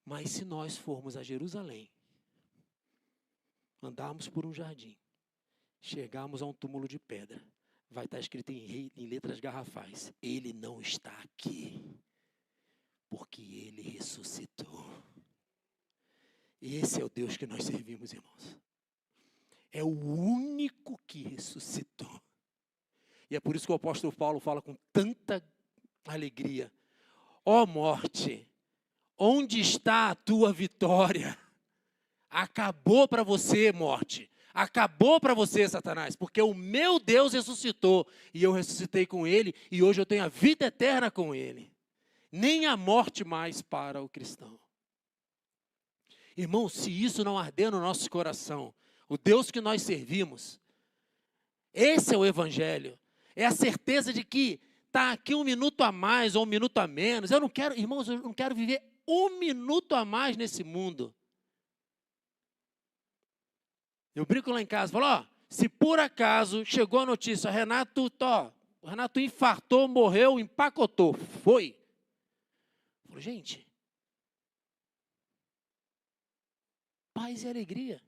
Mas se nós formos a Jerusalém, andarmos por um jardim, chegarmos a um túmulo de pedra, vai estar escrito em letras garrafais, ele não está aqui, porque ele ressuscitou. Esse é o Deus que nós servimos, irmãos. É o único que ressuscitou. E é por isso que o apóstolo Paulo fala com tanta alegria, ó morte, onde está a tua vitória? Acabou para você, morte. Acabou para você, Satanás, porque o meu Deus ressuscitou, e eu ressuscitei com ele, e hoje eu tenho a vida eterna com ele. Nem a morte mais para o cristão. Irmão, se isso não arder no nosso coração, o Deus que nós servimos, esse é o evangelho. É a certeza de que está aqui um minuto a mais ou um minuto a menos. Eu não quero, irmãos, eu não quero viver um minuto a mais nesse mundo. Eu brinco lá em casa, falo, ó, se por acaso chegou a notícia, o Renato infartou, morreu, empacotou, foi. Eu falo, gente, paz e alegria.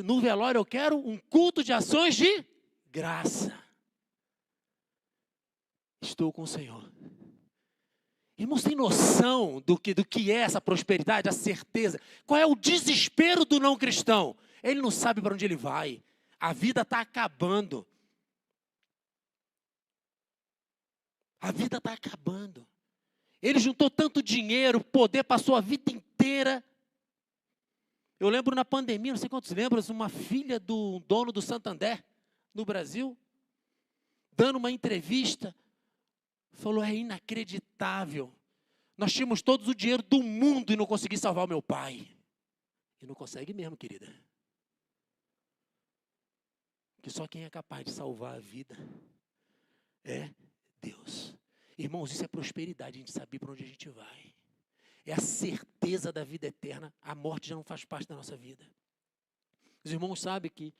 No velório eu quero um culto de ações de graça. Estou com o Senhor. Irmãos, tem noção do que é essa prosperidade, a certeza? Qual é o desespero do não cristão? Ele não sabe para onde ele vai. A vida está acabando. A vida está acabando. Ele juntou tanto dinheiro, poder, passou a vida inteira. Eu lembro na pandemia, não sei quantos lembram, uma filha do dono do Santander, no Brasil, dando uma entrevista Falou, é inacreditável. Nós tínhamos todo o dinheiro do mundo e não consegui salvar o meu pai. E não consegue mesmo, querida. Que só quem é capaz de salvar a vida é Deus. Irmãos, isso é prosperidade, a gente saber para onde a gente vai. É a certeza da vida eterna. A morte já não faz parte da nossa vida. Os irmãos sabem que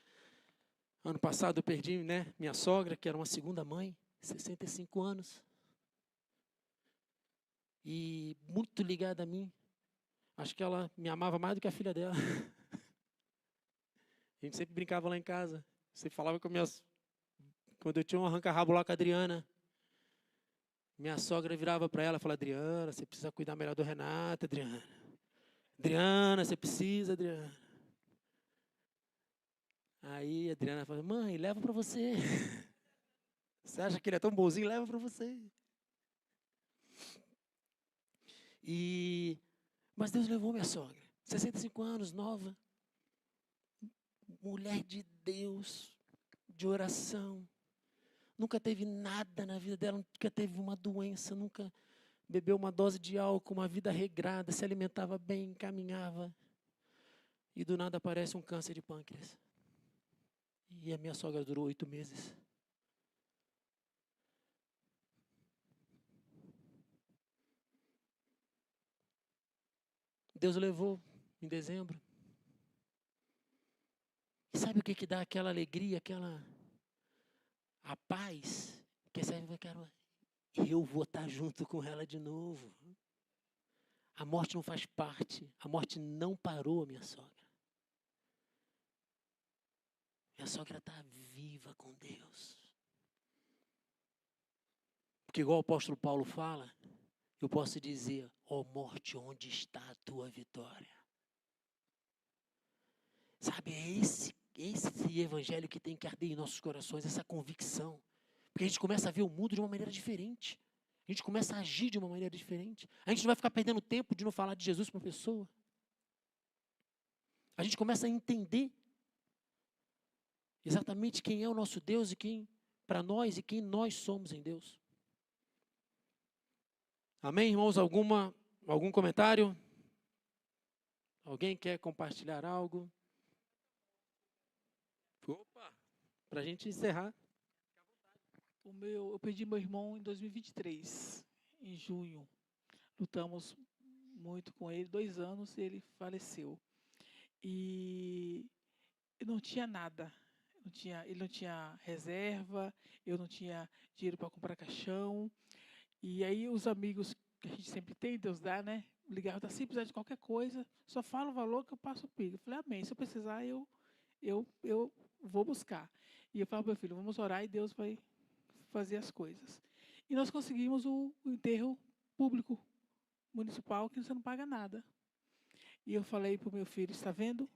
ano passado eu perdi, minha sogra, que era uma segunda mãe, 65 anos. E muito ligada a mim. Acho que ela me amava mais do que a filha dela. A gente sempre brincava lá em casa. Você falava com quando eu tinha um arranca-rabo lá com a Adriana. Minha sogra virava para ela e falava, Adriana, você precisa cuidar melhor do Renato, Adriana. Adriana, você precisa, Adriana. Aí a Adriana falou, mãe, leva para você. Você acha que ele é tão bonzinho? Leva para você. Mas Deus levou minha sogra. 65 anos, nova. Mulher de Deus, de oração. Nunca teve nada na vida dela, nunca teve uma doença, nunca bebeu uma dose de álcool, uma vida regrada, se alimentava bem, caminhava. E do nada aparece um câncer de pâncreas. E a minha sogra durou 8 meses. Deus levou em dezembro. E sabe o que dá aquela alegria, a paz? Que sabe, eu vou estar junto com ela de novo. A morte não faz parte. A morte não parou a minha sogra. Minha sogra está viva com Deus. Porque igual o apóstolo Paulo fala, eu posso dizer, ó morte, onde está a tua vitória? Sabe, é esse evangelho que tem que arder em nossos corações, essa convicção. Porque a gente começa a ver o mundo de uma maneira diferente. A gente começa a agir de uma maneira diferente. A gente não vai ficar perdendo tempo de não falar de Jesus para uma pessoa. A gente começa a entender exatamente quem é o nosso Deus e quem, para nós, e quem nós somos em Deus. Amém, irmãos? Algum comentário? Alguém quer compartilhar algo? Opa, para a gente encerrar. Eu perdi meu irmão em 2023, em junho. Lutamos muito com ele, 2 anos, e ele faleceu. E eu não tinha nada. Ele não tinha reserva, eu não tinha dinheiro para comprar caixão. E aí os amigos que a gente sempre tem, Deus dá, né? Ligavam, se precisar de qualquer coisa, só fala o valor que eu passo o Pix. Eu falei, amém, se eu precisar, eu vou buscar. E eu falo para meu filho, vamos orar e Deus vai fazer as coisas. E nós conseguimos o enterro público municipal, que você não paga nada. E eu falei para o meu filho, está vendo?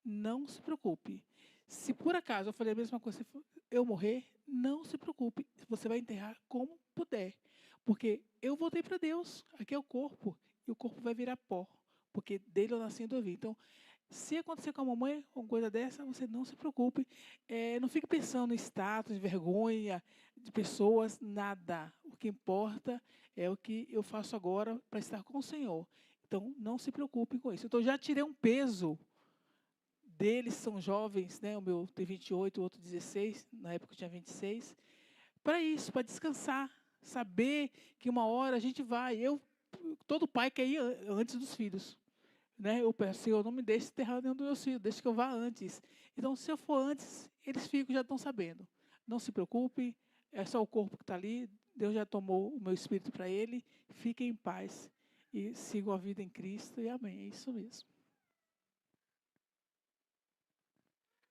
Não se preocupe. Se por acaso eu falei a mesma coisa, se eu morrer, não se preocupe. Você vai enterrar como puder. Porque eu voltei para Deus. Aqui é o corpo. E o corpo vai virar pó. Porque dele eu nasci e do ouvi. Então, se acontecer com a mamãe uma coisa dessa, você não se preocupe. Não fique pensando em status, em vergonha de pessoas, nada. O que importa é o que eu faço agora para estar com o Senhor. Então, não se preocupe com isso. Então, já tirei um peso deles, são jovens, né? O meu tem 28, o outro 16, na época eu tinha 26. Para isso, para descansar, saber que uma hora a gente vai. Todo pai quer ir antes dos filhos. Né? Eu peço, Senhor, não me deixe enterrar nenhum dos meus filhos, deixe que eu vá antes. Então, se eu for antes, eles já estão sabendo. Não se preocupe, é só o corpo que está ali, Deus já tomou o meu espírito para ele, fiquem em paz e sigam a vida em Cristo, e amém, é isso mesmo.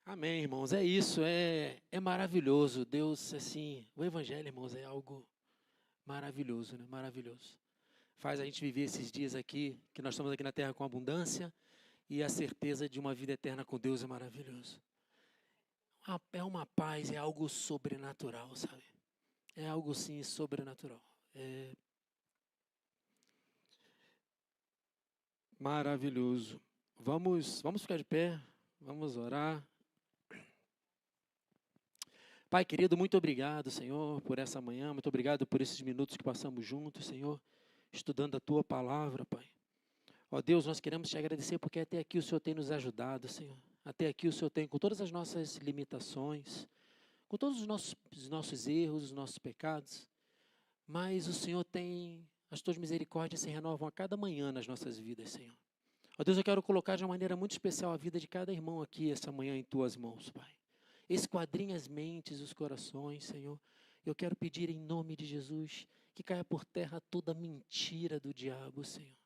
Amém, irmãos, é isso, é maravilhoso. Deus, assim, o evangelho, irmãos, é algo maravilhoso, né? Maravilhoso. Faz a gente viver esses dias aqui, que nós estamos aqui na terra com abundância, e a certeza de uma vida eterna com Deus é maravilhoso. É uma paz, é algo sobrenatural, sabe? É algo, sim, sobrenatural. É maravilhoso. Vamos ficar de pé, vamos orar. Pai querido, muito obrigado, Senhor, por essa manhã, muito obrigado por esses minutos que passamos juntos, Senhor, estudando a Tua palavra, Pai. Ó Deus, nós queremos Te agradecer porque até aqui o Senhor tem nos ajudado, Senhor. Até aqui o Senhor tem, com todas as nossas limitações, com todos os nossos erros, os nossos pecados, mas o Senhor tem, as Tuas misericórdias se renovam a cada manhã nas nossas vidas, Senhor. Ó Deus, eu quero colocar de uma maneira muito especial a vida de cada irmão aqui essa manhã em Tuas mãos, Pai. Esquadrinha as mentes, os corações, Senhor. Eu quero pedir em nome de Jesus que caia por terra toda mentira do diabo, Senhor.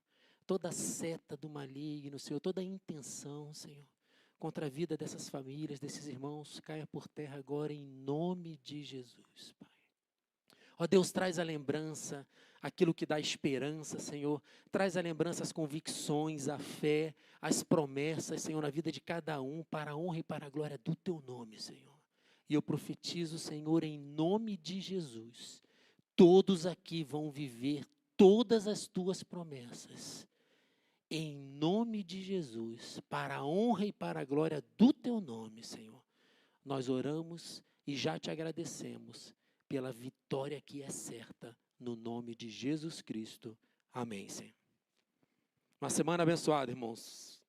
Toda seta do maligno, Senhor, toda intenção, Senhor, contra a vida dessas famílias, desses irmãos, caia por terra agora em nome de Jesus, Pai. Ó Deus, traz a lembrança, aquilo que dá esperança, Senhor. Traz a lembrança as convicções, a fé, as promessas, Senhor, na vida de cada um, para a honra e para a glória do Teu nome, Senhor. E eu profetizo, Senhor, em nome de Jesus, todos aqui vão viver todas as Tuas promessas. Em nome de Jesus, para a honra e para a glória do Teu nome, Senhor. Nós oramos e já Te agradecemos pela vitória que é certa, no nome de Jesus Cristo. Amém, Senhor. Uma semana abençoada, irmãos.